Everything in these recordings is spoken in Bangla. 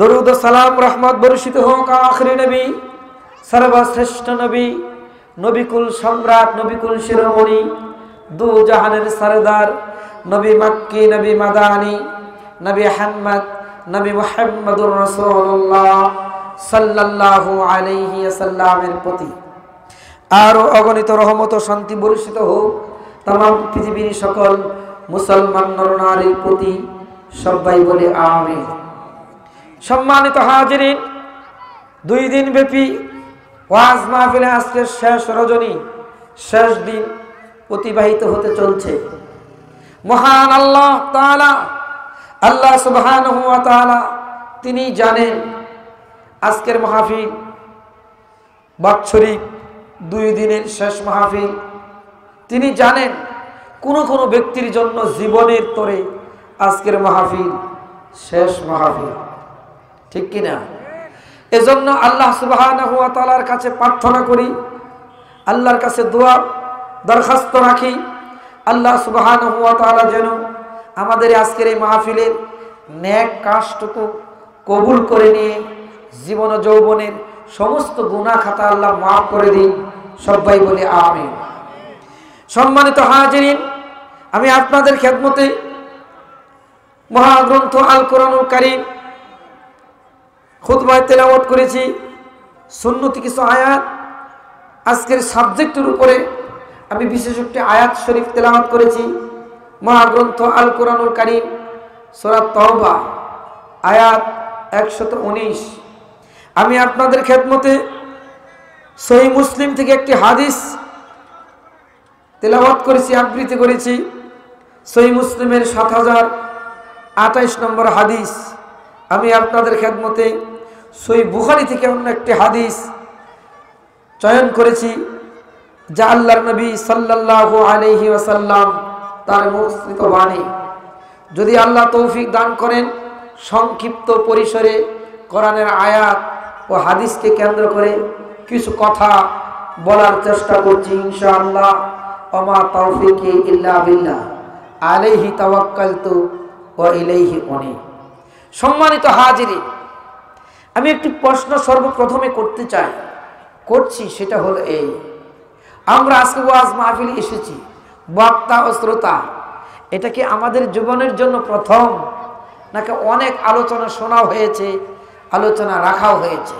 দরুদ ও সালাম রহমত বর্ষিত হোক আখিরি নবী, সর্বশ্রেষ্ঠ নবী, নবিকুল সম্রাট, নবিকুল শিরোমণি, দু জাহানের সরদার, নবী মক্কি, নবী মাদানী, নবী আহমদ, নবী মুহাম্মদুর রাসূলুল্লাহ সাল্লাল্লাহু আলাইহি ওয়াসাল্লামের প্রতি আরো অগণিত রহমত ও শান্তি বর্ষিত হোক तमाम পৃথিবীর সকল মুসলমান নরনারীর প্রতি। সবাই বলে আমিন। সম্মানিত হাজিরিন, 2 দিন ব্যাপী ওয়াজ মাহফিলে আজকে শেষ রজনী, শেষ দিন অতিবাহিত হতে চলছে। মহান আল্লাহ তাআলা, আল্লাহ সুবহানাহু ওয়া তাআলা তিনি জানেন আজকের মাহফিল বাৎসরিক 2 দিনের শেষ মাহফিল। তিনি জানেন কোন কোন ব্যক্তির জন্য জীবনের তরে আজকের মাহফিল শেষ মাহফিল, ঠিক কিনা? এজন্য আল্লাহ সুবহানাহু ওয়া তাআলার কাছে প্রার্থনা করি, আল্লাহর কাছে দোয়া দরখাস্ত রাখি, আল্লাহ সুবহানাহু ওয়া তাআলা যেন আমাদের আজকের এই মাহফিলের নেক কাজটুকু কবুল করে নিয়ে জীবন ও যৌবনের সমস্ত গুনাহ খাতা আল্লাহ মাফ করে দিন। সবাই বলে আমিন। সম্মানিত হাজিরিন, আমি আপনাদের খেদমতে মহাগ্রন্থ আল কোরআনুল কারীম খুতবায় তেলাওয়াত করেছি, সুন্নতি কিছু আয়াত। আজকের সাবজেক্টের উপরে আমি বিশেষ একটি আয়াত শরীফ তেলাওয়াত করেছি। মহাগ্রন্থ আল কোরআনুল কারীম সূরা তাওবা আয়াত 119। আমি আপনাদের খেদমতে সহিহ মুসলিম থেকে একটি হাদিস তেলাওয়াত করেছি, আবৃত্তি করেছি। সহিহ মুসলিমের 7028 নম্বর হাদিস। আমি আপনাদের খেদমতে সহিহ বুখারী থেকে অন্য একটি হাদিস চয়ন করেছি, যা আল্লাহর নবী সাল্লাল্লাহু আলাইহি ওয়াসাল্লাম তার মুখস্থিত বাণী। যদি আল্লাহ তৌফিক দান করেন, সংক্ষিপ্ত পরিসরে কোরআনের আয়াত ও হাদিসকে কেন্দ্র করে কিছু কথা বলার চেষ্টা করছি ইনশাআল্লাহ। ওমা তাওফিকি ইল্লা বিল্লাহ, আলাইহি তাওয়াক্কালতু ওয়া ইলাইহি উনী। সম্মানিত হাজিরিন, আমি একটি প্রশ্ন সর্বপ্রথমে করতে চাই, করছি, সেটা হলো এই: আমরা আজকে ওয়াজ মাহফিলে এসেছি, বক্তা ও শ্রোতা, এটা কি আমাদের জীবনের জন্য প্রথম, নাকি অনেক আলোচনা শোনা হয়েছে, আলোচনা রাখাও হয়েছে?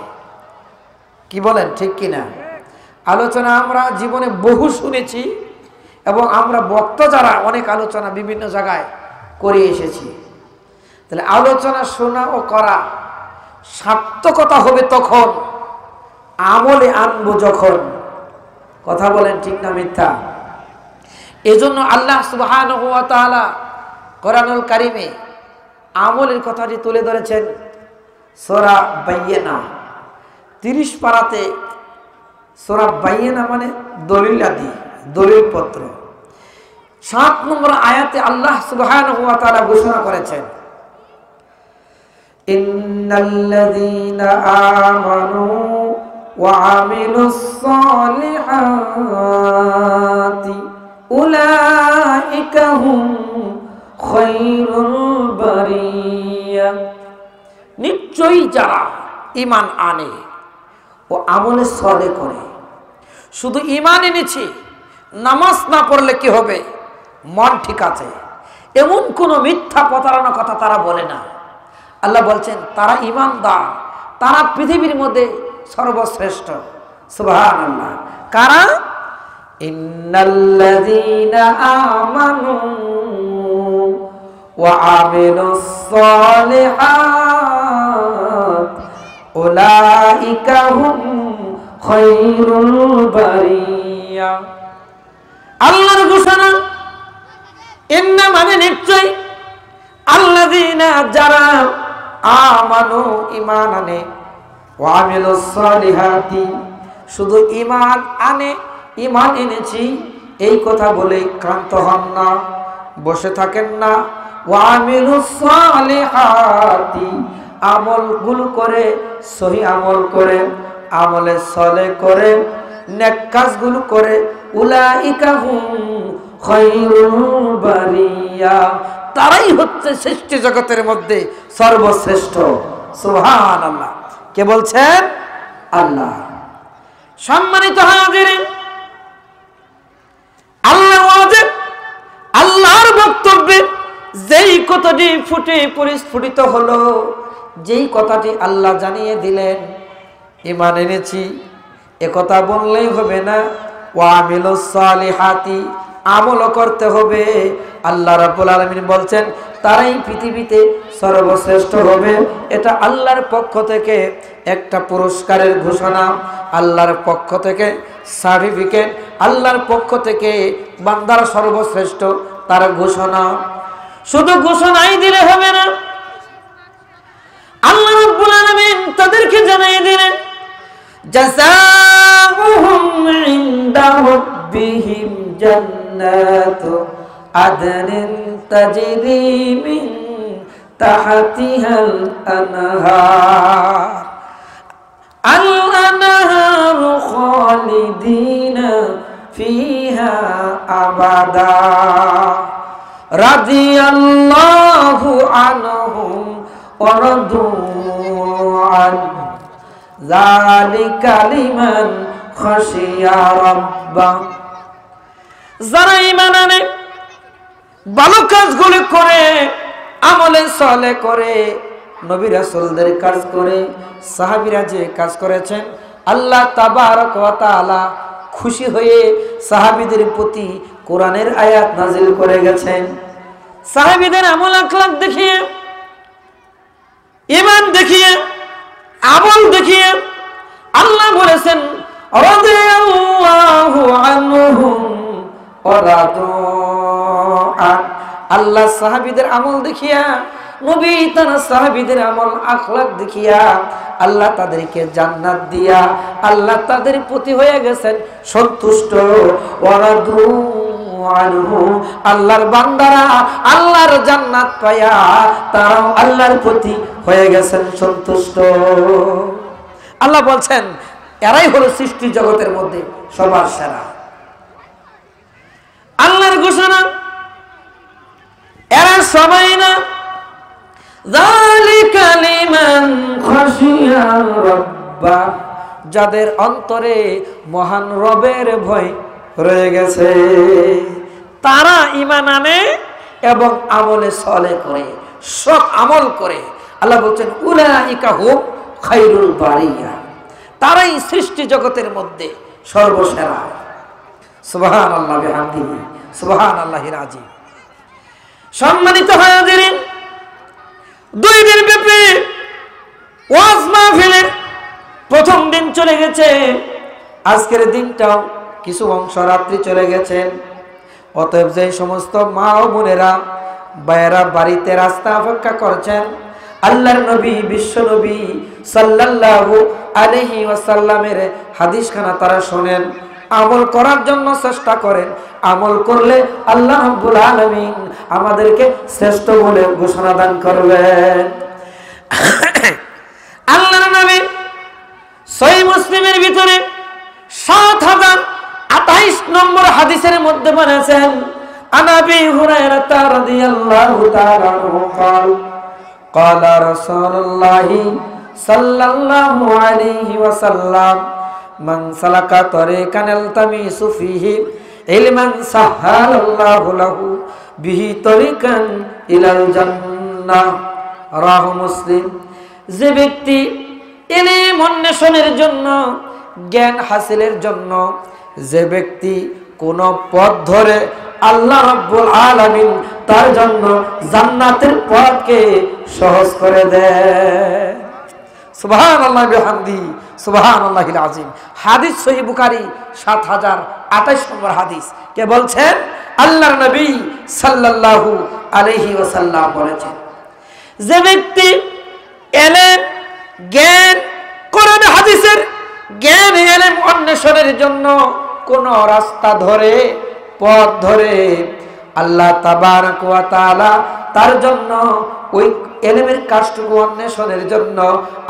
কি বলেন, ঠিক কিনা? আলোচনা আমরা জীবনে বহু শুনেছি এবং আমরা বক্তা যারা অনেক আলোচনা বিভিন্ন জায়গায় করে এসেছি। তাহলে আলোচনা শোনা ও করা সার্থকতা হবে তখন, আমলে আনবো যখন। কথা বলেন, ঠিক না মিথ্যা? এজন্য আল্লাহ সুবহানাহু ওয়া তাআলা কোরআনুল কারীমে আমলের কথাটি তুলে ধরেছেন। সূরা বাইয়িনা 30 পারাতে, সূরা বাইয়িনা মানে দলিলাদি, দলিলপত্র। 7 নম্বর আয়াতে আল্লাহ সুবহানাহু ওয়া তাআলা ঘোষণা করেছেন, ইন্নাল্লাযীনা আমানু ওয়া আমিলুস সালিহাতি উলাইকা হুম খায়রুল বারিয়া। নিশ্চয়ই যারা ঈমান আনে ও আমলে সালেহ করে। শুধু ঈমান এনেছি, নামাজ না পড়লে কি হবে? মন ঠিক আছে, এমন কোনো মিথ্যা প্রতারণা কথা তারা বলে না। আল্লাহ বলছেন তারা ঈমানদার, তারা পৃথিবীর মধ্যে সর্বশ্রেষ্ঠ। সুবহানাল্লাহ। কারা? ইন্নাল্লাযীনা আমানু ওয়া আমিলুস সালিহাত উলাইকা হুম খায়রুল বারিয়া। আল্লাহর ঘোষণা, ইন্না মানে নিশ্চয়, আল্লাযীনা যারা আমানু ঈমান আনে, ওয়া আমিলুস সালিহাতি শুধু ঈমান আনে, ঈমান এনেছি এই কথা বলে ক্লান্ত হন না, বসে থাকেন না। ওয়া আমিলুস সালিহাতি আমলগুলো করে, সহি আমল করে, আমলে সালেহ করে, নেক কাজগুলো করে। উলাইকা হুম খায়রুল বারিয়া, তারাই হচ্ছে সৃষ্টি জগতের মধ্যে সর্বশ্রেষ্ঠ। সুবহানাল্লাহ। কে বলছেন? আল্লাহ। সম্মানিত হাজিরিন, আল্লাহ ওয়াজিব, আল্লাহর বক্তব্যে যেই কথাটি ফুটে পরিস্ফুটিত হলো, যেই কথাটি আল্লাহ জানিয়ে দিলেন, ঈমান এনেছি এ কথা বললেই হবে না, ওয়া আমিলুস সালিহাতি, আমল করতে হবে। আল্লাহ রাব্বুল আলামিন বলছেন তারাই পৃথিবীতে সর্বশ্রেষ্ঠ হবে। এটা আল্লাহর পক্ষ থেকে একটা পুরস্কারের ঘোষণা, আল্লাহর পক্ষ থেকে সার্টিফিকেট, আল্লাহর পক্ষ থেকে বান্দার সর্বশ্রেষ্ঠ তার ঘোষণা। শুধু ঘোষণাই দিলে হবে না, আল্লাহ রাব্বুল আলামিন তাদেরকে জানিয়ে দিলেন জাযাউহুম ইনদা রাব্বিহিম জান্নাতু আদনিন তাজরি মিন তাহতিহাল আনহার আল-আনহারু খালিদিনা ফিহা আবাদা রাদিয়াল্লাহু আনহুম ওয়া রাদু আনহু যালিকা লিমান খাশিয়া রাব্বাহ। যারা ঈমান আনে, ভালো কাজগুলো করে, আমলে সালেহ করে, নবী রাসূলদের কাজ করে, সাহাবীরা যে কাজ করেছেন, আল্লাহ তাবারক ওয়া তাআলা খুশি হয়ে সাহাবীদের প্রতি কোরআনের আয়াত নাজিল করে গেছেন। সাহাবীদের আমল আখলাক দেখিয়ে, ঈমান দেখিয়ে, আমল দেখিয়ে আল্লাহ বলেছেন রাদিয়াল্লাহু আনহুম ওয়া রাদু আন। আল্লাহ সাহাবীদের আমল দেখিয়া, নবী তার সাহাবীদের আমল আখলাক দেখিয়া আল্লাহ তাদেরকে জান্নাত দিয়া আল্লাহ তাদের প্রতি হয়ে গেছেন সন্তুষ্ট। ওয়া রাদু আনহু, আল্লাহর বান্দারা আল্লাহর জান্নাত পায়া তারাও আল্লাহর প্রতি হয়ে গেছেন সন্তুষ্ট। আল্লাহ বলছেন এরাই হলো সৃষ্টি জগতের মধ্যে সবার সেরা। আল্লাহর ঘোষণা, এরা সবাই না, যালিকা লিমান খাশিয়া রাব্বাহ, যাদের অন্তরে মহান রবের ভয় রয়ে গেছে, তারা ঈমান আনে এবং আমলে সালেহ করে, সৎ আমল করে। আল্লাহ বলছেন উলাইকা হুম খায়রুল বারিয়া, তারাই সৃষ্টি জগতের মধ্যে সর্বসেরা। সুবহানাল্লাহ বিহামদিহি সুবহানাল্লাহিল আযীম। সম্মানিত হাজিরিন, 2 দিন ব্যাপী ওয়াজ মাহফিলের প্রথম দিন চলে গেছে, আজকের দিনটাও কিছু অংশ রাত্রি চলে গেছেন। অতএব যে সমস্ত মা ও বোনেরা ভাইয়েরা বাড়িতে রাস্তা অপেক্ষা করছেন, আল্লাহর নবী বিশ্ব নবী সাল্লাল্লাহু আলাইহি ওয়াসাল্লামের হাদিসখানা তারা শোনেন, আমল করার জন্য চেষ্টা করেন। আমল করলে আল্লাহ রাব্বুল আলামিন আমাদেরকে শ্রেষ্ঠ বলে ঘোষণা দান করবেন। আল্লাহর নবী সহিহ মুসলিমের ভিতরে 7028 নম্বর হাদিসের মধ্যে বলেছেন, আনাবি হুরায়রা রাদিয়াল্লাহু তাআলা আনহু قال قال رسول الله صلى الله عليه وسلم من سلك طريقا يلتمس فيه علما سهل الله له به طريقا الى الجنه রাহ মুসলিম। যে ব্যক্তি ইলম অন্বেষণের জন্য, জ্ঞান হাসিলের জন্য, যে ব্যক্তি কোন পথ ধরে, আল্লাহ রাব্বুল আলামিন তার জন্য জান্নাতের পথকে সহজ করে দেয়। সুবহানাল্লাহ বিহামদিহি সুবহানাল্লাহিল আযীম। হাদিস সহিহ বুখারী 7028 নম্বর হাদিস। কে বলছেন? আল্লাহর নবী সাল্লাল্লাহু আলাইহি ওয়াসাল্লাম বলেছেন, যে ব্যক্তি ইলম জ্ঞান কোরআন হাদিসের জ্ঞান ইলম অন্বেষণের জন্য কোন রাস্তা ধরে, পথ ধরে, আল্লাহ তাবারক ওয়া তাআলা তার জন্য ওই ইলমের কাজটুকু অন্বেষণের জন্য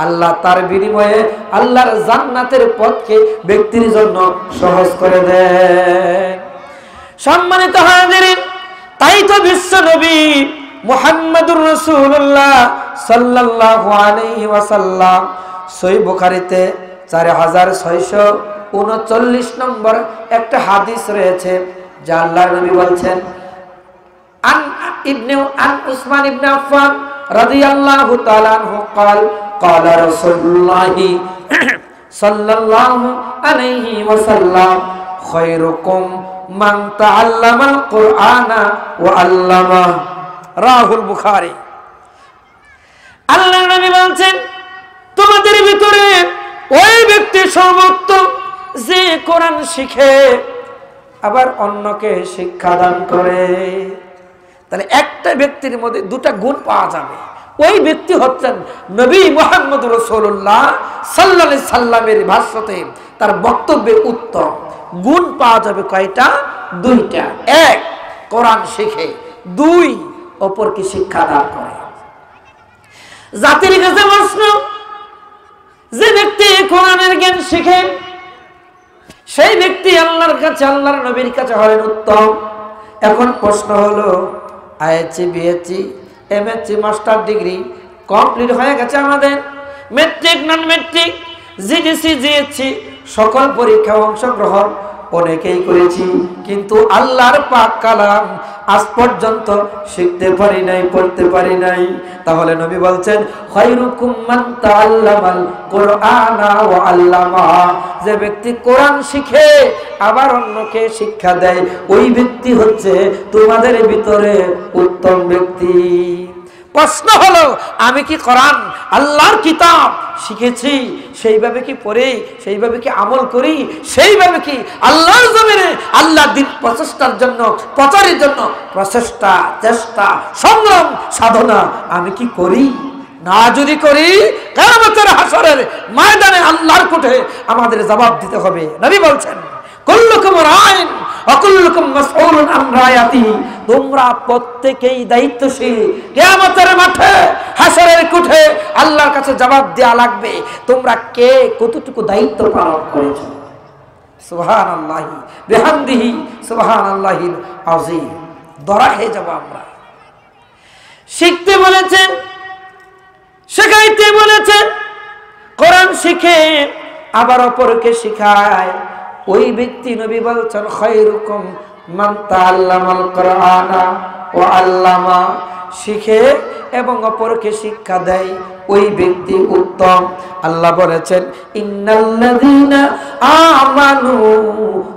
আল্লাহ তার বিনিময়ে আল্লাহর জান্নাতের পথকে ব্যক্তির জন্য সহজ করে দেন। সম্মানিত হাজিরিন, তাই তো বিশ্ব নবী মুহাম্মাদুর রাসূলুল্লাহ সাল্লাল্লাহু আলাইহি ওয়াসাল্লাম সহিহ বুখারীতে 4639 নম্বর একটা হাদিস রয়েছে, যা আল্লাহর নবী বলছেন, আন উসমান ইবনে আফফান রাদিয়াল্লাহু তাআলা আনহু قال قال رسول الله সাল্লাল্লাহু আলাইহি ওয়াসাল্লাম খায়রুকুম মান তাআল্লামাল কুরআনা ওয়া আল্লামা, রাহুল বুখারী। আল্লাহর নবী বলেন, তোমাদের ভিতরে ওই ব্যক্তি সর্বোত্তম যে কোরআন শিখে আবার অন্যকে শিক্ষা দান করে। তাহলে একটা ব্যক্তির মধ্যে দুটা গুণ পাওয়া যাবে। ওই ব্যক্তি হচ্ছেন নবী মুহাম্মদ রাসূলুল্লাহ সাল্লাল্লাহু আলাইহি সাল্লামের ভাষ্যতে তার বক্তব্যে উত্তম গুণ পাওয়া যাবে কয়টা? দুইটা। এক, কোরআন শিখে। দুই, অপরকে শিক্ষা দান করে। জাতির কাছে প্রশ্ন, যে ব্যক্তি কোরআনের জ্ঞান শিখে সেই ব্যক্তি আল্লাহর কাছে, আল্লাহর নবীর কাছে হলেন উত্তম। এখন প্রশ্ন হলো, ISC, BSc, MSc, master degree complete হয়ে গেছে আমাদের, মেট্রিক, নন মেট্রিক, জিডিসি, জিএসসি সকল পরীক্ষা অংশগ্রহণ অনেকেই করেছি, কিন্তু আল্লাহর পাক কালাম আজ পর্যন্ত শিখতে পারি নাই, পড়তে পারি নাই। তাহলে নবী বলছেন, খায়রুকুম মান তাআল্লামাল কুরআনা ওয়া আল্লামা, যে ব্যক্তি কোরআন শিখে আবার অন্যকে শিক্ষা দেয়, ওই ব্যক্তি হচ্ছে তোমাদের ভিতরে উত্তম ব্যক্তি। প্রশ্ন হলো, আমি কি কোরআন আল্লাহর কিতাব শিখেছি, সেইভাবে কি পড়ি, সেইভাবে কি আমল করি, সেইভাবে কি আল্লাহর জমিনে আল্লাহ দিন প্রচেষ্টার জন্য, প্রচারের জন্য প্রচেষ্টা, চেষ্টা, সংগ্রাম, সাধনা আমি কি করি? না যদি করি, কিয়ামতের হাসরের ময়দানে আল্লাহর কোর্টে আমাদের জবাব দিতে হবে। নবী বলছেন, কুল্লুকুম রাইন ওয়া কুল্লুকুম মাসউলুন আন রায়াতিহি, তোমরা প্রত্যেকেই দায়িত্বশীল। কিয়ামতের মাঠে, হাসরের কোর্টে আল্লাহর কাছে জবাব দেয়া লাগবে, তোমরা কে কতটুকু দায়িত্ব পালন করেছো। সুবহানাল্লাহি বিহামদিহি সুবহানাল্লাহিল আযীম। ধরা খেয়ে যাব আমরা। শিখতে বলেছেন, শেখাইতে বলেছেন, কোরআন শিখে আবার অপরকে শিখায়, ওই ব্যক্তি নবী বলছেন, খায়রুকুম মান তাআল্লামাল কুরআনা ওয়া আল্লামা, শিখে এবং অপরকে শিক্ষা দেয়, ওই ব্যক্তি উত্তম। আল্লাহ বলেছেন, ইন্নাল্লাযীনা আমানু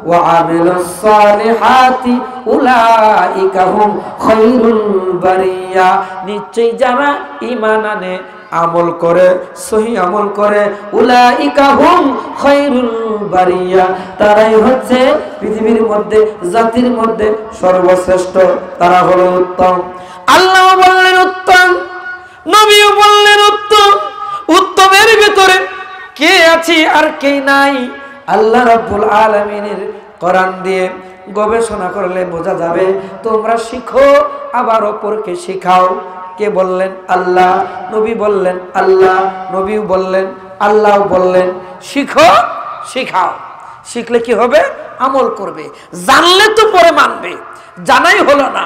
ওয়া আমিলুস সালিহাতি উলাইকা হুম খায়রুল বারিয়া, নিশ্চয়ই যারা ঈমান আনে, আমল করে, সহি আমল করে, উলাইকা হুম খায়রুল বারিয়া, তারাই হচ্ছে পৃথিবীর মধ্যে, জাতির মধ্যে সর্বশ্রেষ্ঠ, তারা হলো উত্তম। আল্লাহ বললেন উত্তম, নবীও বললেন উত্তম। উত্তমের ভিতরে কে আছে আর কে নাই, আল্লাহ রাব্বুল আলামিনের কোরআন দিয়ে গবেষণা করলে বোঝা যাবে। তোমরা শিখো আবার অপরকে শিখাও। কে বললেন? আল্লাহ। নবী বললেন আল্লাহ, নবীও বললেন, আল্লাহ বললেন, শিখো, শিখাও। শিখলে কি হবে? আমল করবে। জানলে তো পরে মানবে, জানাই হলো না,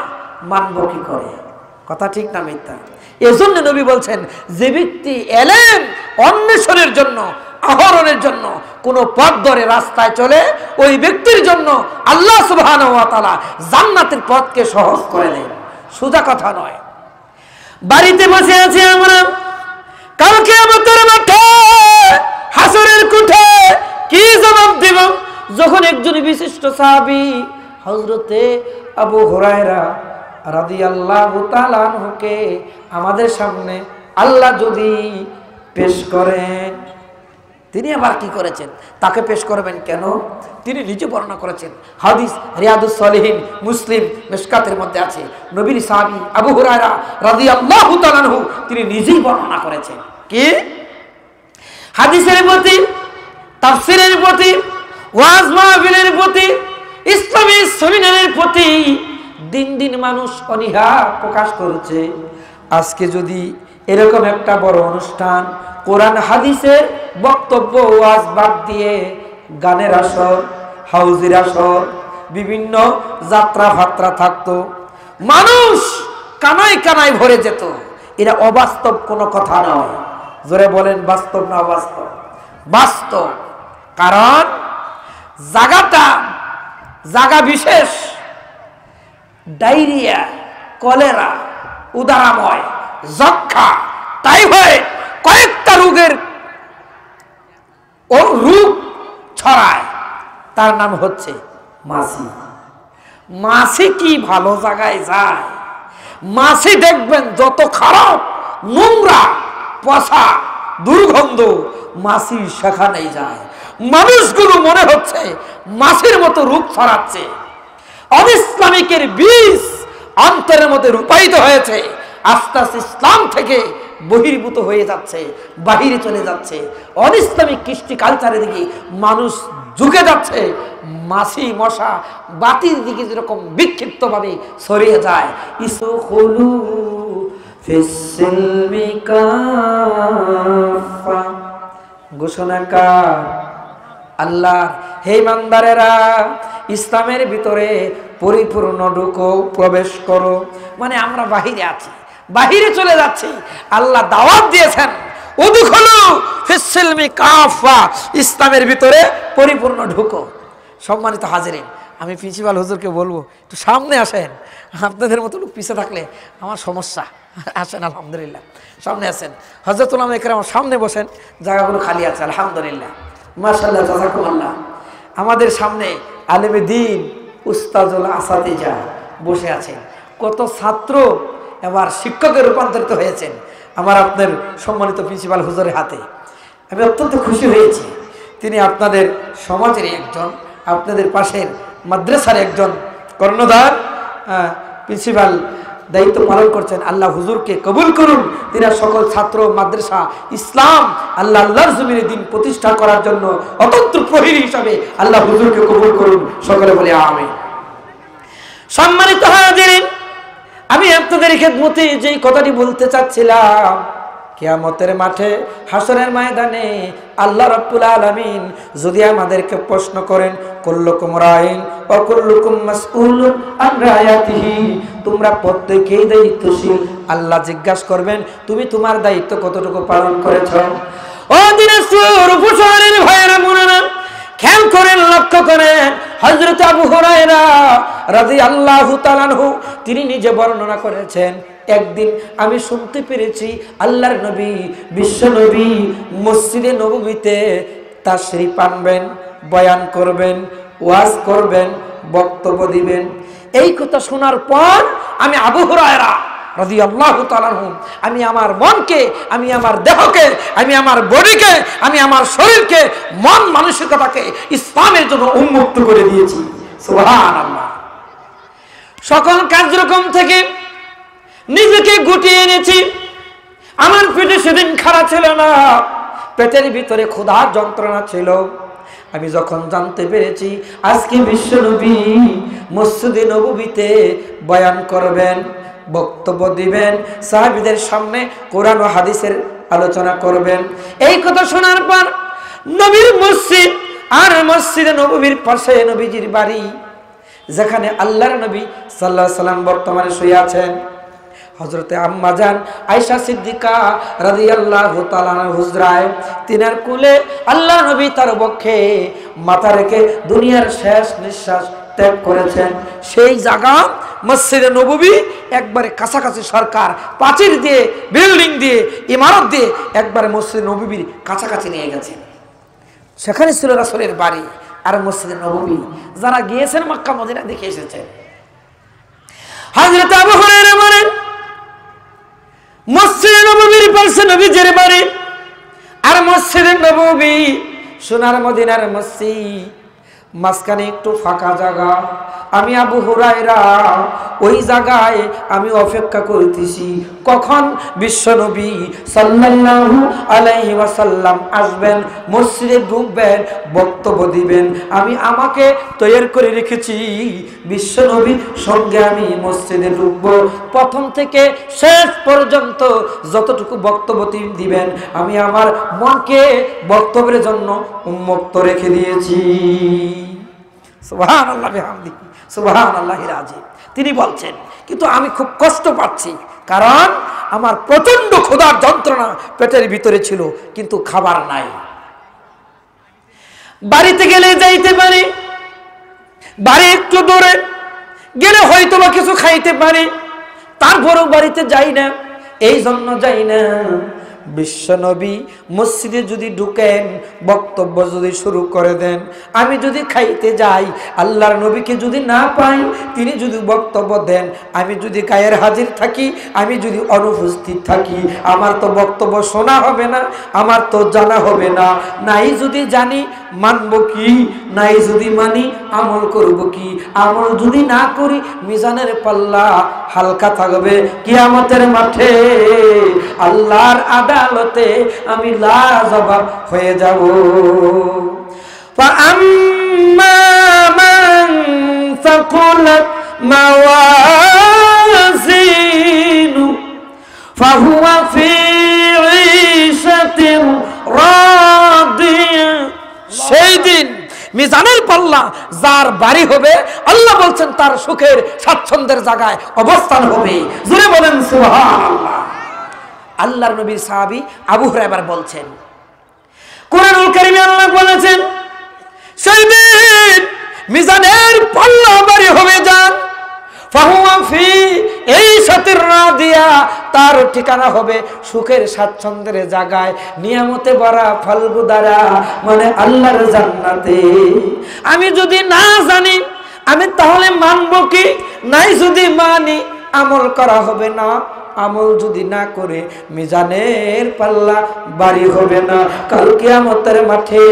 মানবো কি করে? কথা ঠিক না মিথ্যা? এজন্য নবী বলছেন, যে ব্যক্তি এলেম অন্বেষণের জন্য, আহরণের জন্য কোন পথ ধরে রাস্তায় চলে, ওই ব্যক্তির জন্য আল্লাহ সুবহানাহু ওয়া তাআলা জান্নাতের পথকে সহজ করে দেন। সোজা কথা নয়। বাড়িতে বসে আছি আমরা, কালকে আমাদের মাঠে, হাসরের কোঠে কি জবাব দেব? যখন একজন বিশিষ্ট সাহাবী হযরতে আবু হুরায়রা রাদিয়াল্লাহু তাআলা আনহুকে আমাদের সামনে আল্লাহ যদি পেশ করেন, তিনি আবার কি করেছেন? তাকে পেশ করবেন কেন? তিনি নিজে বর্ণনা করেছেন। হাদিস রিয়াদুস সালিহিন, মুসলিম, মিশকাতের মধ্যে আছে। নবীর সাহাবী আবু হুরায়রা রাদিয়াল্লাহু তাআলা আনহু তিনি নিজেই বর্ণনা করেছেন। কি? হাদিসের প্রতি, তাফসীরের প্রতি, ওয়াজ মাহফিলের প্রতি, ইসলামী সেমিনারের প্রতি দিন দিন মানুষ অনীহা প্রকাশ করছে। আজকে যদি এরকম একটা বড় অনুষ্ঠান, কোরআন হাদিসের বক্তব্য, ওয়াজ বাদ দিয়ে গানের আসর, হাউজির আসর, বিভিন্ন যাত্রা ফাত্রা থাকতো, মানুষ কানায় কানায় ভরে যেত। এরা অবাস্তব কোনো কথা নয়। জোরে বলেন বাস্তব না অবাস্তব? বাস্তব। কারণ জায়গা বিশেষ ডায়রিয়া, কলেরা, উদারাময়, যক্ষা, টাইফয়েড, কয়েকটা রোগের রোগ ছড়ায়, তার নাম হচ্ছে মাছি। মাছি কি ভালো জায়গায় যায়? মাছি দেখবেন যত খারাপ, নোংরা, পচা, দুর্গন্ধ, মাছি সেখানেই যায়। মানুষগুলো মনে হচ্ছে মাছির মতো রূপ ছড়াচ্ছে। অনিসলামিকের বীজ অন্তরের মধ্যে রূপায়িত হয়েছে, আস্তে আস্তে ইসলাম থেকে বহির্ভূত হয়ে যাচ্ছে, বাহিরে চলে যাচ্ছে। অনিসলামিক কৃষ্টি কালচারের দিকে মানুষ ঝুঁকে যাচ্ছে। মাছি মশা বাতির দিকে যেরকম বিক্ষিপ্ত ভাবে ছড়িয়ে যায়। ঘোষণাকার আল্লাহ, হে ইমানদারেরা, ইসলামের ভিতরে পরিপূর্ণ ঢুকো, প্রবেশ করো। মানে আমরা বাহিরে আছি, বাহিরে চলে যাচ্ছি। আল্লাহ দাওয়াত দিয়েছেন, উদখুলু ফিস-সিলমি কাফা, ইসলামের ভিতরে পরিপূর্ণ ঢুকো। সম্মানিত হাজিরিন, আমি প্রিন্সিপাল হুজুরকে বলবো একটু সামনে আসেন। আপনাদের মতো লোক পিছিয়ে থাকলে আমার সমস্যা। আসেন, আলহামদুলিল্লাহ সামনে আসেন। হযরত উলামা ইকরাম সামনে বসেন, জায়গাগুলো খালি আছে আলহামদুলিল্লাহ, মাশাআল্লাহ, জাযাকুমুল্লাহ। আমাদের সামনে আলেমে দ্বীন, উস্তাজুল আসাতিজা বসে আছেন। কত ছাত্র এবার শিক্ষকে রূপান্তরিত হয়েছেন আমার আপনার সম্মানিত প্রিন্সিপাল হুজুরের হাতে। আমি অত্যন্ত খুশি হয়েছি। তিনি আপনাদের সমাজেরই একজন, আপনাদের পাশের মাদ্রাসার একজন কর্ণধার প্রিন্সিপাল দায়িত্ব পালন করছেন। আল্লাহ হুজুরকে কবুল করুন। তিনি সকল ছাত্র মাদ্রাসা ইসলাম আল্লাহর জমিনে দিন প্রতিষ্ঠা করার জন্য অতন্ত্র প্রহরী হিসাবে আল্লাহ হুজুরকে কবুল করুন। সকলে বলে আমিন। সম্মানিত হাজিরিন, আমি আপনাদের খেদমতে যেই কথাটি বলতে চাচ্ছিলাম, কিয়ামতের মাঠে, হাসরের ময়দানে আল্লাহ রাব্বুল আলামিন যদি আমাদেরকে প্রশ্ন করেন, কুল্লুকুম রাইন ওয়া কুল্লুকুম মাসউলুন আন রায়াতিহি, তোমরা প্রত্যেকেই দায়িত্বশীল। আল্লাহ জিজ্ঞাসা করবেন, তুমি তোমার দায়িত্ব কতটুকু পালন করেছো? ও দিনাজপুর উপশহরের ভাইয়েরা বোনেরা, খেয়াল করেন, লক্ষ্য করেন। হযরত আবু হুরায়রা রাদিয়াল্লাহু তাআলা আনহু তিনি নিজে বর্ণনা করেছেন, একদিন আমি শুনতে পেরেছি আল্লাহর নবী, বিশ্ব নবী মসজিদে নববীতে তাশরীফ আনবেন, বয়ান করবেন, ওয়াজ করবেন, বক্তব্য দিবেন। এই কথা শোনার পর আমি আবু হুরায়রা রাদিয়াল্লাহু তাআলা আনহু, আমি আমার মনকে, আমি আমার দেহকে, আমি আমার বডিকে, আমি আমার শরীরকে, মন মানসিকতাকে ইসলামের জন্য উন্মুক্ত করে দিয়েছি। সুবহানাল্লাহ। সকল কার্যক্রম থেকে নিজেকে গুটিয়ে এনেছি। আমার পেটে সেদিন খাড়া ছিল না, পেটের ভিতরে ক্ষুধার যন্ত্রণা ছিল। আমি যখন জানতে পেরেছি আজকে বিশ্ব নবী মসজিদে নববীতে বয়ান করবেন, বক্তব্য দিবেন, সাহাবীদের সামনে কোরআন ও হাদিসের আলোচনা করবেন, এই কথা শোনার পর নবীর মসজিদ আর মসজিদে নববীর পাশে নবীজির বাড়ি, যেখানে আল্লাহর নবী সাল্লাল্লাহু আলাইহি সাল্লাম বর্তমানে শুয়ে আছেন, হযরতে আম্মা জান আয়েশা সিদ্দিকা রাদিয়াল্লাহু তাআলা হুজরায়, তিনার কোলে আল্লাহর নবী তার বক্ষে মাথা রেখে দুনিয়ার শেষ নিঃশ্বাস ত্যাগ করেছেন। সেই জায়গা মসজিদে নববী একবারে কাছাকাছি, সরকার প্রাচীর দিয়ে, বিল্ডিং দিয়ে, ইমারত দিয়ে একবারে মসজিদে নববীর কাছাকাছি নিয়ে গেছেন। সেখানে ছিল রাসূলের বাড়ি আর মসজিদে নববী। যারা গিয়েছেন মক্কা মদিনা দেখে এসেছেন। হযরত আবু হুরায়রা বলেন, মসজিদে নববীর পাশে নবীজির বাড়ি আর মসজিদে নববী সোনার মদিনার মসজিদ, মাঝখানে একটু ফাঁকা জায়গা। আমি আবু হুরায়রা ওই জায়গায় আমি অপেক্ষা করতেছি কখন বিশ্বনবী সাল্লাল্লাহু আলাইহি ওয়াসাল্লাম আসবেন, মসজিদে ঢুকবেন, বক্তব্য দিবেন। আমি আমাকে তৈরি করে রেখেছি বিশ্বনবীর সঙ্গে আমি মসজিদে ঢুকব। প্রথম থেকে শেষ পর্যন্ত যতটুকু বক্তব্য তিনি দিবেন আমি আমার মনকে বক্তব্যের জন্য উন্মুক্ত রেখে দিয়েছি। সুবহানাল্লাহ বিহামদিহি সুবহানাল্লাহিল আযীম। তিনি বলছেন কিন্তু আমি খুব কষ্ট পাচ্ছি, কারণ আমার প্রচন্ড ক্ষুধার যন্ত্রণা পেটের ভিতরে ছিল, কিন্তু খাবার নাই। বাড়িতে গেলে যাইতে পারি, বাড়ি একটু দূরে গেলে হয়তো বা কিছু খাইতে পারি, তারপরেও বাড়িতে যাই না। এই জন্য যাই না, বিশ্বনবী মসজিদে যদি ঢুকেন, বক্তব্য যদি শুরু করে দেন, আমি যদি খাইতে যাই, আল্লাহর নবীকে যদি না পাই, তিনি যদি বক্তব্য দেন, আমি যদি গায়ের হাজির থাকি, আমি যদি অনুপস্থিত থাকি, আমার তো বক্তব্য শোনা হবে না, আমার তো জানা হবে না। নাই যদি জানি মানব কি, নাই যদি মানি আমল করব কি? আমল যদি না করি মিজানের পাল্লা হালকা থাকবে, কিয়ামতের মাঠে আল্লাহর আদালতে আমি লাজবাব হয়ে যাব। فَأَمَّا مَنْ ثَقُلَتْ مَوَازِينُهُ فَهُوَ فِي عِيشَةٍ راضية। সেই দিন মিজানের পাল্লা যার বাড়ি হবে, আল্লাহ বলছেন তার সুখের স্বাচ্ছন্দ্যের জায়গায় অবস্থান হবে। জোরে বলেন সুবহানাল্লাহ। আল্লাহর নবীর সাহাবী আবু হুরায়রা বলছেন, কোরআনুল কারীমে আল্লাহ বলেছেন সেই দিন মিজানের পাল্লা বাড়ি হবে যান, ফাহুয়া ফি ঈশাতির রাদিয়া, তার ঠিকানা হবে সুখের স্বাচ্ছন্দ্যের জায়গায়, নিয়ামতে ভরা ফালগুদারা, মানে আল্লাহর জান্নাতে। আমি যদি না জানি আমি তাহলে মানব কি? নাই যদি মানি আমল করা হবে না, আমল যদি না করে মিজানের পাল্লা বাড়ি হবে না। কাল কিয়ামতের মাঠে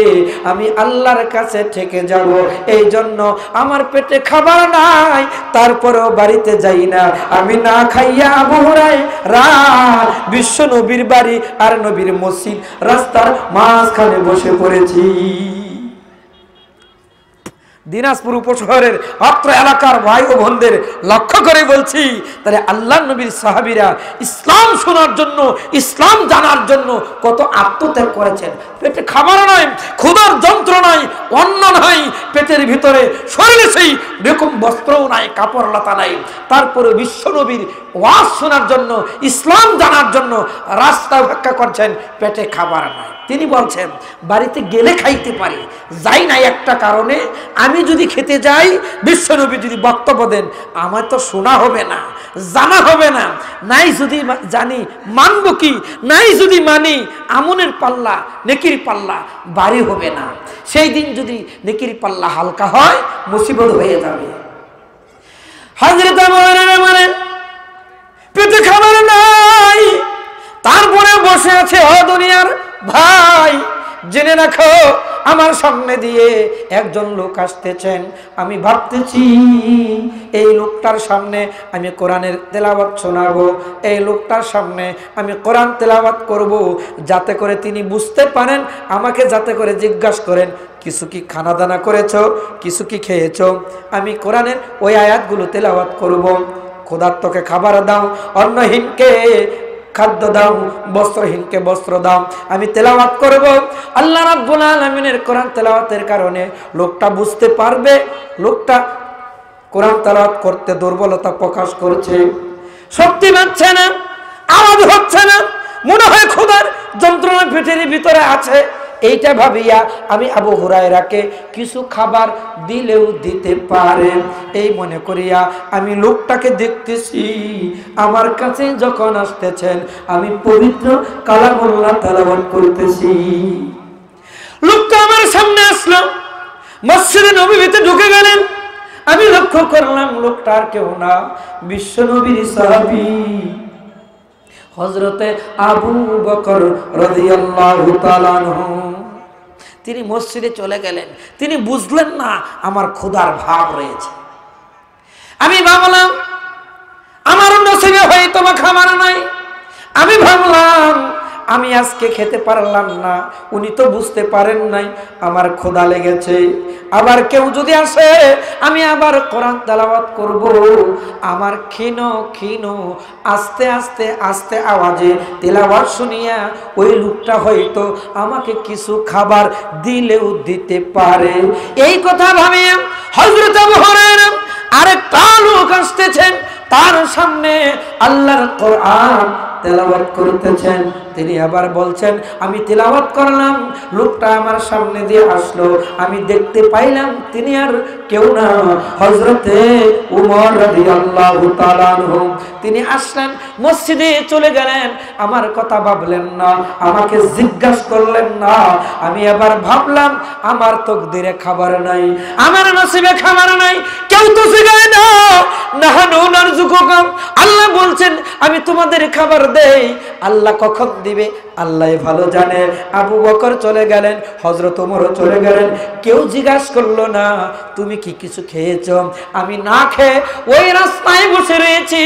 আমি আল্লাহর কাছে থেকে যাব। এই জন্য আমার পেটে খাবার নাই, তারপরেও বাড়িতে যাই না। আমি না খাইয়া আবু হুরায়রা বিশ্ব নবীর বাড়ি আর নবীর মসজিদ রাস্তার মাঝখানে বসে পড়েছি। দিনাজপুর উপশহরের অত্র এলাকার ভাই ও বোনদের লক্ষ্য করে বলছি, তাহলে আল্লাহ নবীর সাহাবীরা ইসলাম শোনার জন্য, ইসলাম জানার জন্য কত আত্মত্যাগ করেছেন। পেটে খাবার নাই, ক্ষুধার যন্ত্রণায়, অন্ন নাই পেটের ভিতরে, শরীরে সেই রকম বস্ত্রও নাই, কাপড় লতা নাই, তারপরে বিশ্ব নবীর ওয়াজ শোনার জন্য, ইসলাম জানার জন্য রাস্তা ভিক্ষা করছেন, পেটে খাবার নাই। তিনি বলছেন বাড়িতে গেলে খাইতে পারি, যাই নাই একটা কারণে, আমি যদি খেতে যাই, বিশ্বনবী যদি বক্তব্য দেন, আমার তো শোনা হবে না, জানা হবে না। নাই যদি জানি মানব কি? নাই যদি মানি আমনের পাল্লা, নেকির পাল্লা বাড়ি হবে না। সেই দিন যদি নেকির পাল্লা হালকা হয়, মুসিবত হয়ে যাবে। হযরত মানে পেটে খাবার নাই, তারপরে বসে আছে ও দুনিয়ার ভাই, জেনে রাখো আমার সামনে দিয়ে একজন লোক আসতেছেন। আমি ভাবতেছি এই লোকটার সামনে আমি কোরআনের তেলাওয়াত শোনাবো, এই লোকটার সামনে আমি কোরআন তেলাওয়াত করব, যাতে করে তিনি বুঝতে পারেন, আমাকে যাতে করে জিজ্ঞাসা করেন কিছু কি খানা দানা করেছো, কিছু কি খেয়েছো। আমি কোরআনের ওই আয়াতগুলো তেলাওয়াত করব। ক্ষুধার্তকে খাবার দাও, অন্নহীনকে খাদ্য দাও, বস্ত্রহীনকে বস্ত্র দাও। আমি তেলাওয়াত করব। আল্লাহ রাব্বুল আলামিনের কোরআন তেলাওয়াতের কারণে লোকটা বুঝতে পারবে, লোকটা কোরআন তেলাওয়াত করতে দুর্বলতা প্রকাশ করছে, শক্তি পাচ্ছে না, আওয়াজ হচ্ছে না, মনে হয় ক্ষুধার যন্ত্রণা পেটের ভিতরে আছে। এইটা ভাবিয়া আমি আবু হুরায়রাকে কিছু খাবার দিলেও দিতে পারে, এই মনে করিয়া আমি লোকটাকে দেখতেছি। আমার কাছে যখন আসতেছেন, আমি পবিত্র কালামুল্লাহ তেলাওয়াত করতেছি। লোকটা আমার সামনে আসলো, মসজিদে নববীতে ঢুকে গেলেন। আমি লক্ষ্য করলাম লোকটা আর কেউ না, বিশ্ব নবীর সাহাবী হযরতে আবু বকর রাদিয়াল্লাহু তাআলা আনহু। তিনি মসজিদে চলে গেলেন। তিনি বুঝলেন না আমার ক্ষুধার ভাব রয়েছে। আমি ভাবলাম আমার নসিবে হয়তো বা খাবার নাই। আমি ভাবলাম আমি আজকে খেতে পারলাম না, উনি তো বুঝতে পারেন নাই আমার ক্ষুধা লেগেছে। আবার কেউ যদি আসে, আমি আবার কোরআন তেলাওয়াত করব। আমার ক্ষীণ ক্ষীণ আস্তে আস্তে আস্তে আওয়াজে তেলাওয়াত শুনিয়া ওই লোকটা হয়তো আমাকে কিছু খাবার দিলেও দিতে পারে। এই কথা ভাবিয়া হযরত আবু হুরায়রা আরেকটা লোক আসতেছেন, তার সামনে আল্লাহর কোরআন তেলাওয়াত করতেছেন। তিনি আবার বলছেন, আমি তেলাওয়াত করলাম, লোকটা আমার সামনে দিয়ে আসলো, আমি দেখতে পাইলাম তিনি আর কেউ না, হযরতে উমর রাদিয়াল্লাহু তাআলা আনহু। তিনি আসলেন, মসজিদে চলে গেলেন, আমার কথা ভাবলেন না, আমাকে জিজ্ঞাসা করলেন না। আমি আবার ভাবলাম, আমার তকদিরে খাবার নাই, আমার নসিবে খাবার নাই, কেউ তো জিগায় না। নাহানু নারযুকুকুম, আল্লাহ বলছেন আমি তোমাদের খাবার দেই, আল্লাহ কখন দিবে আল্লাহ ভালো জানে। আবু বকর চলে গেলেন, হযরত ওমরও চলে গেলেন, কেউ জিজ্ঞাসা করলো না তুমি কি কিছু খেয়েছো? আমি না খেয়ে ওই রাস্তায় বসে রয়েছি,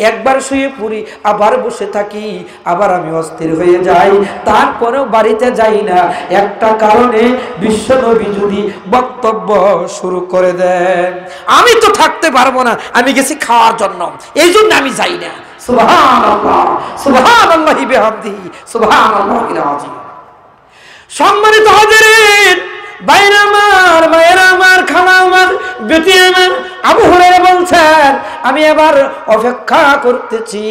একবার শুয়ে পড়ি, আবার বসে থাকি, আবার আমি অস্থির হয়ে যাই, তারপরেও বাড়িতে যাই না। একটা কারণে, বিশ্বনবী যদি বক্তব্য শুরু করে দেন, আমি তো থাকতে পারবো না, আমি গেছি খাওয়ার জন্য, এই জন্য আমি যাই না। সুবহানাল্লাহ, সুবহানাল্লাহি বিহামদিহি, সুবহানাল্লাহিল আযীম। সম্মানিত হাজিরিন, বাইরে আমার, মায়েরা আমার, খালা আমার, বেটি আমার, আবু হুরায়রা বলছেন আমি এবার অপেক্ষা করতেছি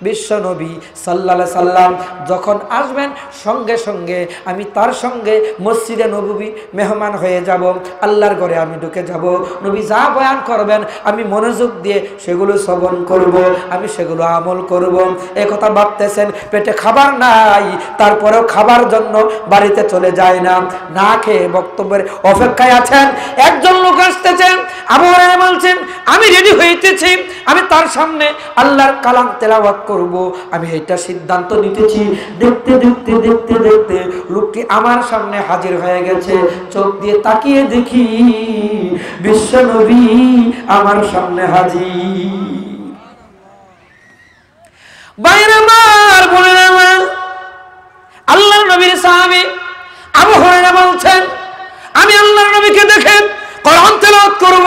বিশ্বনবী সাল্লাল্লাহু আলাইহি সাল্লাম যখন আসবেন, সঙ্গে সঙ্গে আমি তার সঙ্গে মসজিদে নববী মেহমান হয়ে যাব, আল্লাহর ঘরে আমি ঢুকে যাব। নবী যা বয়ান করবেন আমি মনোযোগ দিয়ে সেগুলো শ্রবণ করব, আমি সেগুলো আমল করব। এই কথা ভাবতেছেন, পেটে খাবার নাই, তারপরেও খাবার জন্য বাড়িতে চলে যায় না, না খেয়ে বক্তব্যের অপেক্ষায় আছেন। একজন লোক আসতেছেন, আবু হুরায়রা বলছেন আমি রেডি হইতেছি, আমি তার সামনে আল্লাহর কালাম তেলাওয়াত করব, আমি এটা সিদ্ধান্ত নিতেছি। দেখতে দেখতে দেখতে দেখতে লোকটি আমার সামনে হাজির হয়ে গেছে। চোখ দিয়ে তাকিয়ে দেখি বিশ্বনবী আমার সামনে হাজির। বাইরে আমার, বোনের আমার, আল্লাহর নবীর সাহাবী আবু হুরায়রা বলছেন আমি আল্লাহর নবীকে দেখে কোরআন তেলাওয়াত করব,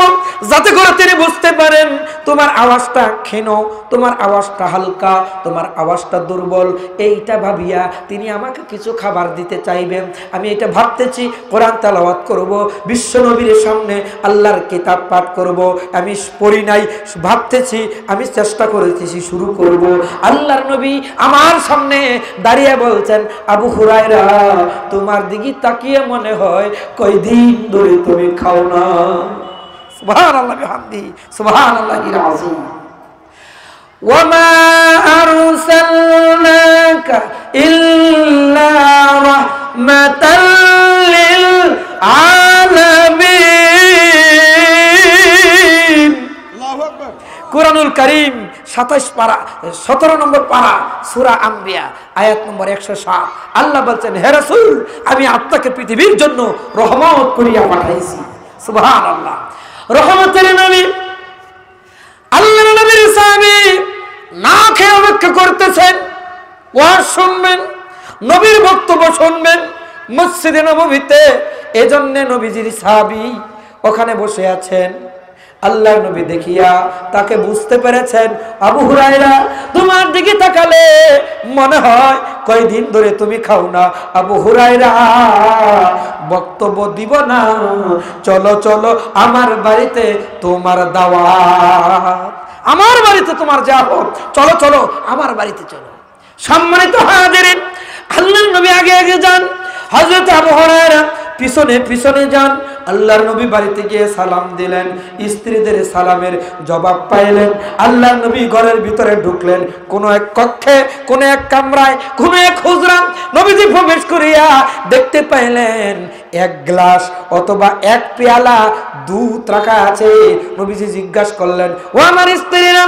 যাতে করে তিনি বুঝতে পারেন তোমার আওয়াজটা ক্ষীণ, তোমার আওয়াজটা হালকা, তোমার আওয়াজটা দুর্বল। এইটা ভাবিয়া তিনি আমাকে কিছু খাবার দিতে চাইবেন। আমি এটা ভাবতেছি, কোরআন তেলাওয়াত করব, বিশ্ব নবীর সামনে আল্লাহর কিতাব পাঠ করব। আমি পড়ি নাই, ভাবতেছি, আমি চেষ্টা করেছি, শুরু করব। আল্লাহর নবী আমার সামনে দাঁড়িয়ে বলছেন আবু হুরায়রা তোমার দিকে তাকিয়ে মনে হয় কয়দিন ধরে তুমি খাও না। সুবহানাল্লাহি বিহামদিহি, সুবহানাল্লাহিল আযীম। ওয়া মা আরসালনাকা ইল্লা রাহমাতাল লিল আলামিন। আল্লাহু আকবার। কুরআনুল কারীম 27 পারা 17 নম্বর পারা সূরা আম্বিয়া আয়াত নম্বর 107। আল্লাহ বলছেন হে রাসূল আমি আপনাকে পৃথিবীর জন্য রহমত করিয়া পাঠাইছি। সুবহানাল্লাহ। রহমতের নবী, আল্লাহর নবীর সাহাবী না খেয়ে অপেক্ষা করতেছেন, ওয়াজ শুনবেন, নবীর বক্তব্য শুনবেন মসজিদে নববীতে। এজন্য নবীজির সাহাবী ওখানে বসে আছেন। আল্লাহর নবী দেখিয়া তাকে বুঝতে পেরেছেন, আবু হুরায়রা তোমার দিকে তাকালে মনে হয় কয়দিন ধরে তুমি খাও না। আবু হুরায়রা বক্তব্য দিব না, চলো চলো আমার বাড়িতে তোমার দাওয়াত, আমার বাড়িতে তোমার যাবো, চলো চলো আমার বাড়িতে চলো। সম্মানিত হাজিরিন, আল্লাহর নবী আগে আগে যান, হযরত আবু হুরায়রা পিছনে পিছনে যান। আল্লাহর নবী বাড়িতে গিয়ে সালাম দিলেন, স্ত্রীদের সালামের জবাব পাইলেন। আল্লাহর নবী ঘরের ভিতরে ঢুকলেন, কোন এক কক্ষে, কোন এক কামরায়, কোন এক হুজরা নবীজি প্রবেশ করিয়া দেখতে পাইলেন এক গ্লাস অথবা এক পেয়ালা দুধ রাখা আছে। নবীজি জিজ্ঞাসা করলেন ও আমার স্ত্রীরা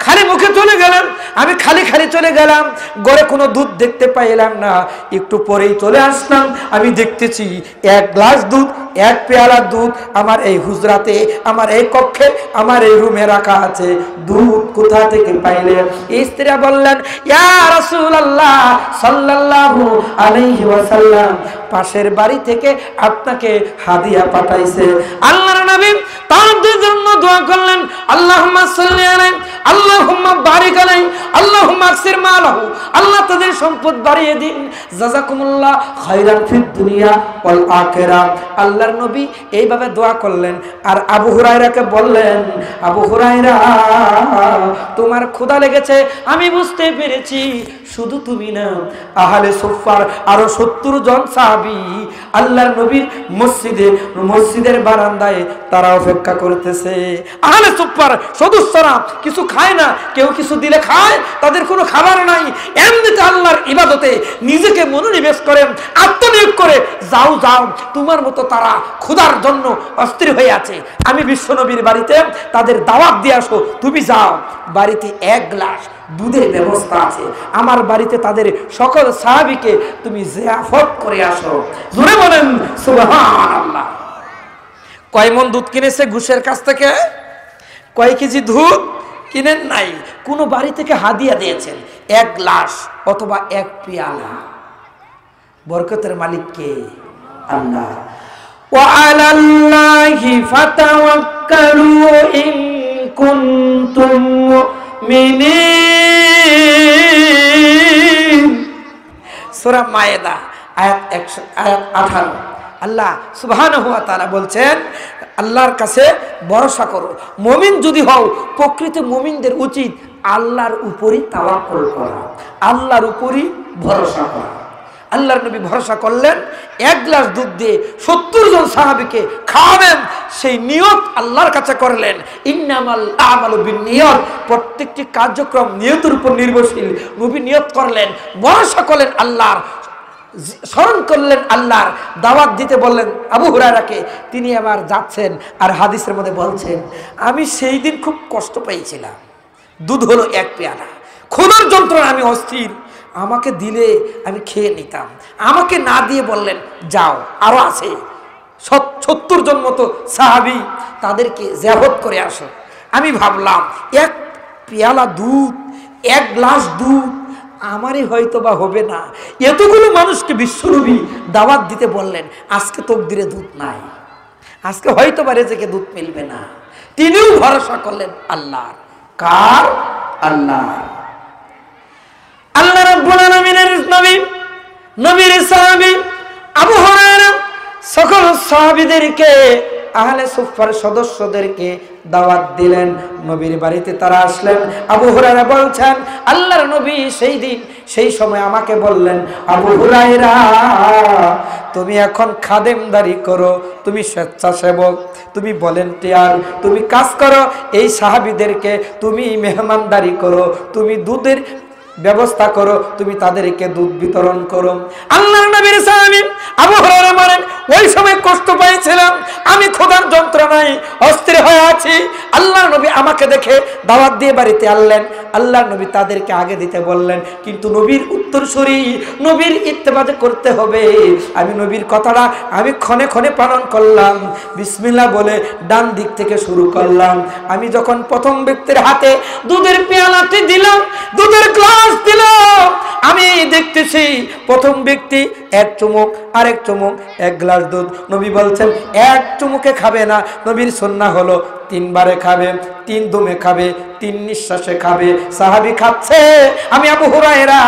খালি মুখে চলে গেলেন, আমি খালি খালি চলে গেলাম, ঘরে কোনো দুধ দেখতে পাইলাম না। একটু পরেই চলে আসলাম, আমি দেখতেছি এক গ্লাস দুধ, এক পেয়ালা দুধ আমার এই হুজরাতে, আমার এই কক্ষে, আমার এই রুমে রাখা আছে। দুধ কোথা থেকে পাইলেন? স্ত্রীরা বললেন ইয়া রাসূলুল্লাহ সাল্লাল্লাহু আলাইহি ওয়াসাল্লাম পাশের বাড়ি থেকে আপনাকে হাদিয়া পাঠাইছে। আল্লাহর নবী তার জন্য দোয়া করলেন, আল্লাহুম্মা সাল্লি আলাইহি আল্লাহুম্মা বারিক আলাইহি, আল্লাহুম্মা আকসির মালাহু, আল্লাহ তাদের সম্পদ বাড়িয়ে দিন। জাযাকুমুল্লাহ খায়রান ফিদ দুনিয়া ওয়াল আখিরাহ। আল্লাহর নবী এইভাবে দোয়া করলেন। আর আবু হুরায়রাকে বললেন, আবু হুরায়রা, তোমার ক্ষুধা লেগেছে আমি বুঝতে পেরেছি। শুধু তুমি না, আহলে সুফফার আরো 70 জন সাহাবী আল্লাহর নবীর মসজিদের বারান্দায় তারা অপেক্ষা করতেছে। আহলে সুফফার সদস্যরা কিছু খায় না, কেউ কিছু দিলে খায়, তাদের কোনো খাবার নাই। এমনিতে আল্লাহর ইবাদতে নিজেকে মনোনিবেশ করে, আত্মনিয়োগ করে, যাও যাও, তোমার মতো তারা ক্ষুধার জন্য অস্থির হয়ে আছে। আমি বিশ্বনবীর বাড়িতে তাদের দাওয়াত দিয়ে আসো, তুমি যাও, বাড়িতে 1 গ্লাস দুধের ব্যবস্থা আছে, আমার বাড়িতে তাদের সকল সাহাবীকে তুমি জিয়াফত করে আসো। জোরে বলেন সুবহানাল্লাহ। কয় মন দুধ কিনেছে ঘুষের কাছ থেকে? কয় কেজি দুধ কিনেন নাই, কোন বাড়ি থেকে হাদিয়া দিয়েছেন 1 গ্লাস অথবা 1 পেয়ালা। বরকতের মালিক কে? আল্লাহ। ওয়া আলাল্লাহি ফাতাওয়াক্কালু ইন কুনতুম মুমিনিন। সূরা মায়েদা আয়াত 18। আল্লাহ সুবহানাহু ওয়া তাআলা বলছেন, আল্লাহর কাছে ভরসা করো। মুমিন যদি হও, প্রকৃত মুমিনদের উচিত আল্লাহর উপরই তাওয়াক্কুল করা, আল্লাহর উপরই ভরসা করা। আল্লাহর নবী ভরসা করলেন, 1 গ্লাস দুধ দিয়ে 70 জন সাহাবীকে খাওয়াবেন, সেই নিয়ত আল্লাহর কাছে করলেন। ইন্নামাল আমালু বিন্নিয়াত, প্রত্যেকটি কার্যক্রম নিয়তের উপর নির্ভরশীল। নবী নিয়ত করলেন, ভরসা করলেন আল্লাহর, স্মরণ করলেন আল্লাহর, দাওয়াত দিতে বললেন আবু হুরায়রাকে। তিনি আবার যাচ্ছেন আর হাদিসের মধ্যে বলছেন, আমি সেই দিন খুব কষ্ট পেয়েছিলাম, দুধ হলো 1 পেয়ালা, ক্ষুধার যন্ত্রণা আমি অস্থির, আমাকে দিলে আমি খেয়ে নিতাম, আমাকে না দিয়ে বললেন যাও, আরো আছে 70 জন মতো সাহাবী, তাদেরকে জিয়াফত করে আসো। আমি ভাবলাম 1 পেয়ালা দুধ, 1 গ্লাস দুধ আমারই হয়তো বা হবে না, এতগুলো মানুষকে বিশ্বনবী দাওয়াত দিতে বললেন, আজকে তকদিরে দুধ নাই, আজকে হয়তো বা রেজেকে দুধ মিলবে না। তিনিও ভরসা করলেন আল্লাহর। কার? আল্লাহ। আল্লাহ রাব্বুল আলামিনের নবী, নবীর সাহাবী আবু হুরায়রা সকল সাহাবীদেরকে, আহলে সুফফার সদস্যদেরকে দাওয়াত দিলেন। নবীর বাড়িতে তারা আসলেন। আবু হুরায়রা বলছেন, আল্লাহর নবী সেই দিন সেই সময় আমাকে বললেন, আবু হুরায়রা তুমি এখন খাদেমদারি করো, তুমি স্বেচ্ছাসেবক, তুমি ভলেন্টিয়ার, তুমি কাজ করো, এই সাহাবীদেরকে তুমি মেহমানদারি করো, তুমি দুধের ব্যবস্থা করো, তুমি তাদেরকে দুধ বিতরণ করো। আল্লাহর নবীর সাহাবী আবু হুরায়রা বলেন, ওই সময় কষ্ট পেয়েছিলাম, আমি ক্ষুধার যন্ত্রণায় অস্থির হয়ে আছি। আল্লাহর নবী আমাকে দেখে দাওয়াত দিয়ে বাড়িতে আনলেন। আল্লাহর নবী তাদেরকে আগে দিতে বললেন, কিন্তু নবীর উত্তরসূরি, নবীর ইত্তেবা করতে হবে। আমি নবীর কথাটা আমি ক্ষণে ক্ষণে পালন করলাম। বিসমিল্লাহ বলে ডান দিক থেকে শুরু করলাম। আমি যখন প্রথম ব্যক্তির হাতে দুধের পেয়ালাটি দিলাম, দুধের গ্লাস দিলাম, আমি দেখতেছি প্রথম ব্যক্তি 1 চুমুক, আরেক চুমুক, 1 গ্লাস দুধ। নবী বলছেন 1 চুমুকে খাবে না, নবীর সুন্নাহ হলো 3 বারে খাবে, 3 দমে খাবে, 3 নিঃশ্বাসে খাবে। সাহাবী খাচ্ছে, আমি আবু হুরায়রা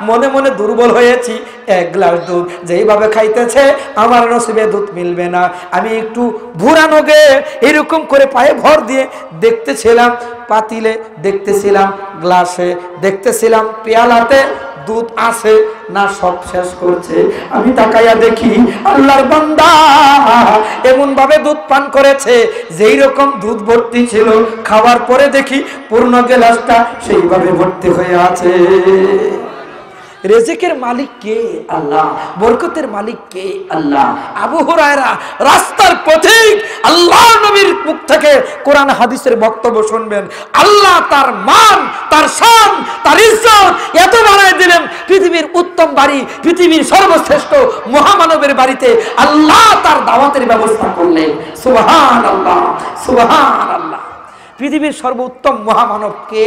মনে মনে দুর্বল হয়েছি। 1 গ্লাস দুধ যেইভাবে খাইতেছে আমার নসিবে দুধ মিলবে না। আমি একটু ভুরানোগে এরকম করে পায়ে ভর দিয়ে দেখতেছিলাম, পাতিলে দেখতেছিলাম, গ্লাসে দেখতেছিলাম, পেয়ালাতে দুধ আছে না সব শেষ করছে। আমি তাকাইয়া দেখি আল্লাহর বান্দা এমন ভাবে দুধ পান করেছে যেই রকম দুধ ভর্তি ছিল, খাওয়ার পরে দেখি পূর্ণ গ্লাসটা সেইভাবে ভর্তি হয়ে আছে। রিজিকের মালিক কে? আল্লাহ। বরকতের মালিক কে? আল্লাহ। আবু হুরায়রা রাস্তার পথিক, আল্লাহর নবীর মুখ থেকে কোরআন হাদিসের বক্তব্য শুনবেন। আল্লাহ তার মান, তার শান, তার ইজ্জত এত বাড়ায় দিলেন, পৃথিবীর উত্তম বাড়ি, পৃথিবীর সর্বশ্রেষ্ঠ মহামানবের বাড়িতে আল্লাহ তার দাওয়াতের ব্যবস্থা করলেন। সুবহানাল্লাহ, সুবহানাল্লাহ। পৃথিবীর সর্বোত্তম মহামানব কে?